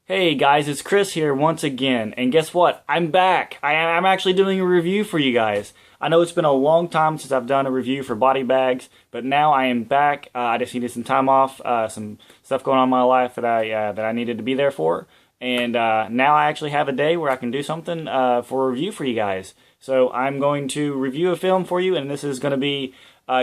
Hey guys, it's Chris here once again, and guess what? I'm back! I'm actually doing a review for you guys. I know it's been a long time since I've done a review for body bags, but now I am back. I just needed some time off, some stuff going on in my life that I needed to be there for, and now I actually have a day where I can do something for a review for you guys. So I'm going to review a film for you, and this is going to be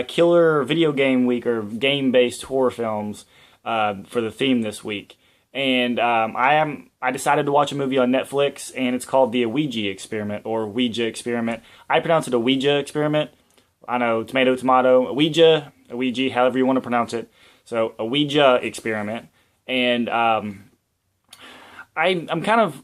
Killer Video Game Week, or game-based horror films for the theme this week. And I decided to watch a movie on Netflix, and it's called the Ouija Experiment, or Ouija Experiment. I pronounce it a Ouija Experiment. I know, tomato, tomato, Ouija, however you want to pronounce it. So, a Ouija Experiment. And I'm kind of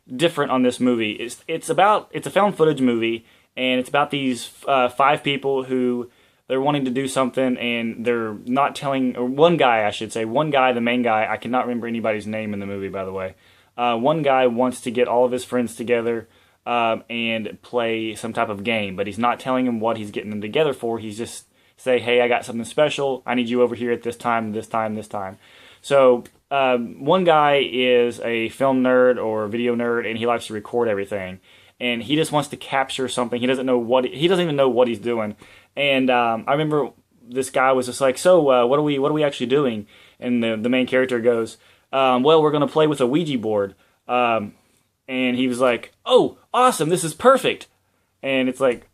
different on this movie. It's a found footage movie, and it's about these 5 people who they're wanting to do something, and they're not telling, or one guy, the main guy, I cannot remember anybody's name in the movie, by the way. One guy wants to get all of his friends together and play some type of game, but he's not telling them what he's getting them together for. He's just say, hey, I got something special. I need you over here at this time, this time, this time. So one guy is a film nerd or video nerd, and he likes to record everything. And he just wants to capture something. He doesn't even know what he's doing. And I remember this guy was just like, so what are we actually doing? And the main character goes, well, we're going to play with a Ouija board. And he was like, oh, awesome, this is perfect. And it's like,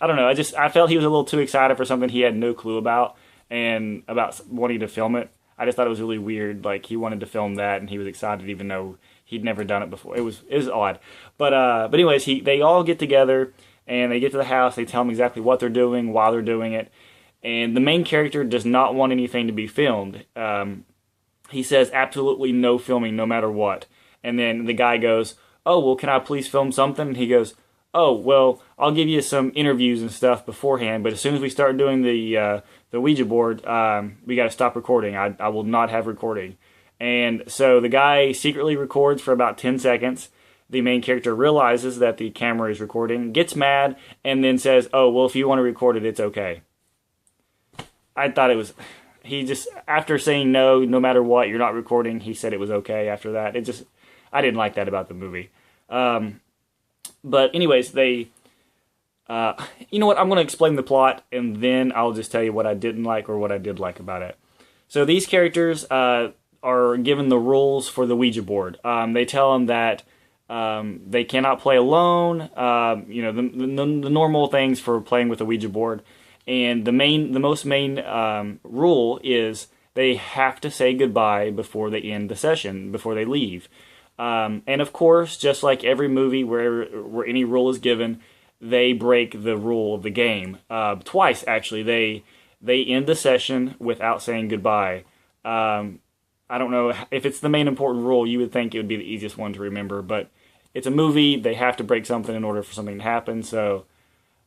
I don't know, I felt he was a little too excited for something he had no clue about, and about wanting to film it. I just thought it was really weird. Like, he wanted to film that, and he was excited even though he'd never done it before. It was odd. But anyways, they all get together, and they get to the house. They tell him exactly what they're doing, why they're doing it. And the main character does not want anything to be filmed. He says absolutely no filming, no matter what. And then the guy goes, oh, well, can I please film something? And he goes, oh, well, I'll give you some interviews and stuff beforehand, but as soon as we start doing the Ouija board, we got to stop recording. I will not have recording. And so the guy secretly records for about 10 seconds. The main character realizes that the camera is recording, gets mad, and then says, oh, well, if you want to record it, it's okay. I thought it was... He just, after saying no matter what, you're not recording, he said it was okay after that. I didn't like that about the movie. But anyways, you know what, I'm going to explain the plot, and then I'll just tell you what I didn't like or what I did like about it. So these characters are given the rules for the Ouija board. They tell them that they cannot play alone, the normal things for playing with a Ouija board. And the most main rule is they have to say goodbye before they end the session, before they leave. And of course, just like every movie where any rule is given, they break the rule of the game. Twice, actually. They end the session without saying goodbye. I don't know, if it's the main important rule, you would think it would be the easiest one to remember, but it's a movie, they have to break something in order for something to happen, so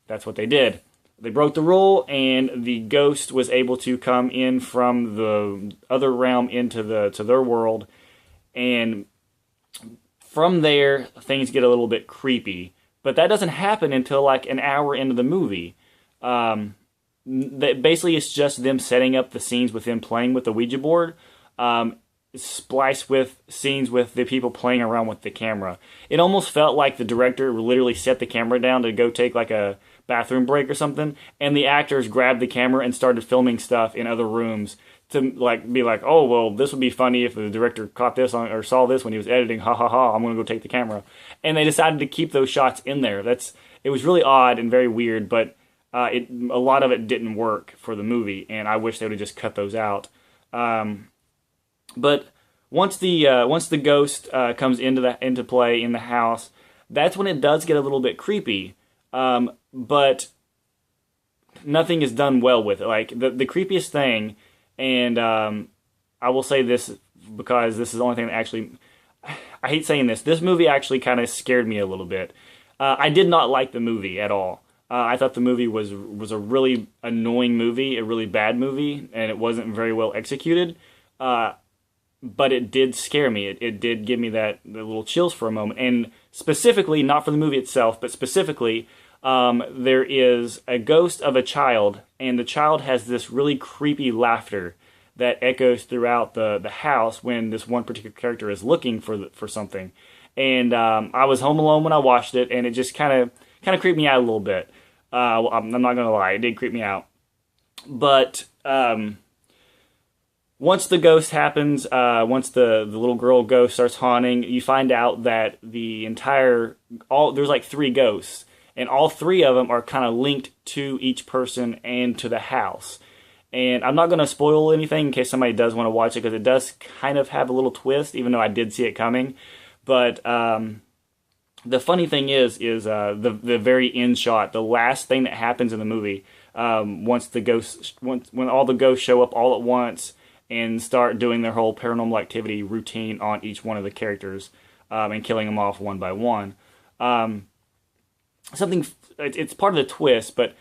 that's what they did. They broke the rule, and the ghost was able to come in from the other realm into their world, and from there, things get a little bit creepy. But that doesn't happen until like an hour into the movie. Basically, it's just them setting up the scenes with them playing with the Ouija board, spliced with scenes with the people playing around with the camera. It almost felt like the director literally set the camera down to go take like a bathroom break or something, and the actors grabbed the camera and started filming stuff in other rooms to be like, oh, well, this would be funny if the director caught this on, or saw this when he was editing, ha ha ha, I'm going to go take the camera. And they decided to keep those shots in there. It was really odd and very weird, but a lot of it didn't work for the movie, and I wish they would have just cut those out. But once the ghost comes into play in the house, that's when it does get a little bit creepy. But nothing is done well with it. Like, the creepiest thing, and I will say this because this is the only thing that actually... I hate saying this. This movie actually kind of scared me a little bit. I did not like the movie at all. I thought the movie was a really annoying movie, a really bad movie, and it wasn't very well executed. But it did scare me. It did give me the little chills for a moment. And specifically, not for the movie itself, but specifically... there is a ghost of a child, and the child has this really creepy laughter that echoes throughout the house when this one particular character is looking for something. And I was home alone when I watched it, and it just kind of creeped me out a little bit. I'm not gonna lie, it did creep me out. But once the ghost happens, once the little girl ghost starts haunting, you find out that there's like 3 ghosts, and all 3 of them are kind of linked to each person and to the house. And I'm not going to spoil anything in case somebody does want to watch it, because it does kind of have a little twist, even though I did see it coming. But the funny thing is the very end shot, the last thing that happens in the movie, when all the ghosts show up all at once and start doing their whole paranormal activity routine on each one of the characters, and killing them off one by one. It's part of the twist, but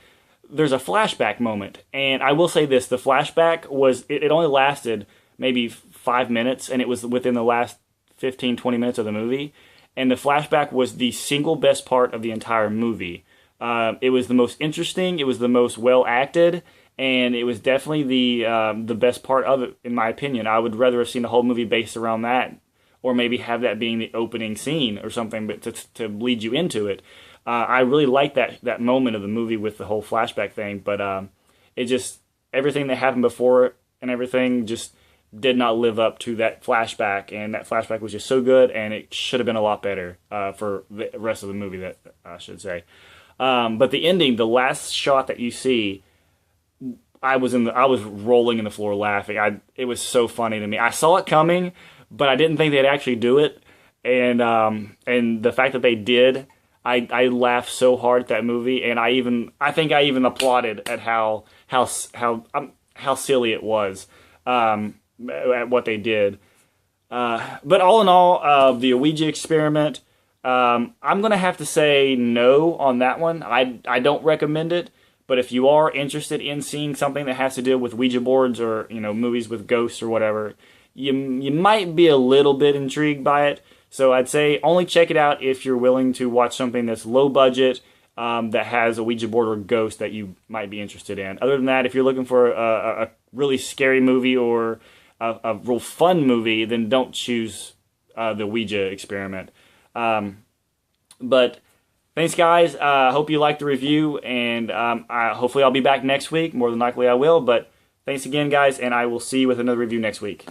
there's a flashback moment, and I will say this: the flashback it only lasted maybe 5 minutes, and it was within the last 15-20 minutes of the movie. And the flashback was the single best part of the entire movie. It was the most interesting. It was the most well acted, and it was definitely the best part of it, in my opinion. I would rather have seen the whole movie based around that, or maybe have that being the opening scene or something, but to lead you into it. I really liked that moment of the movie with the whole flashback thing, but everything that happened before it and everything just did not live up to that flashback, and that flashback was just so good, and it should have been a lot better for the rest of the movie, that I should say. But the ending, the last shot that you see, I was rolling in the floor laughing. It was so funny to me. I saw it coming, but I didn't think they'd actually do it, and the fact that they did, I laughed so hard at that movie, and I think I even applauded at how silly it was, at what they did. But all in all, the Ouija experiment, I'm gonna have to say no on that one. I don't recommend it. But if you are interested in seeing something that has to do with Ouija boards, or movies with ghosts or whatever, you might be a little bit intrigued by it. So I'd say only check it out if you're willing to watch something that's low budget, that has a Ouija board or ghost that you might be interested in. Other than that, if you're looking for a really scary movie or a real fun movie, then don't choose the Ouija experiment. But thanks, guys. Hope you liked the review, and hopefully I'll be back next week. More than likely I will, but thanks again, guys, and I will see you with another review next week.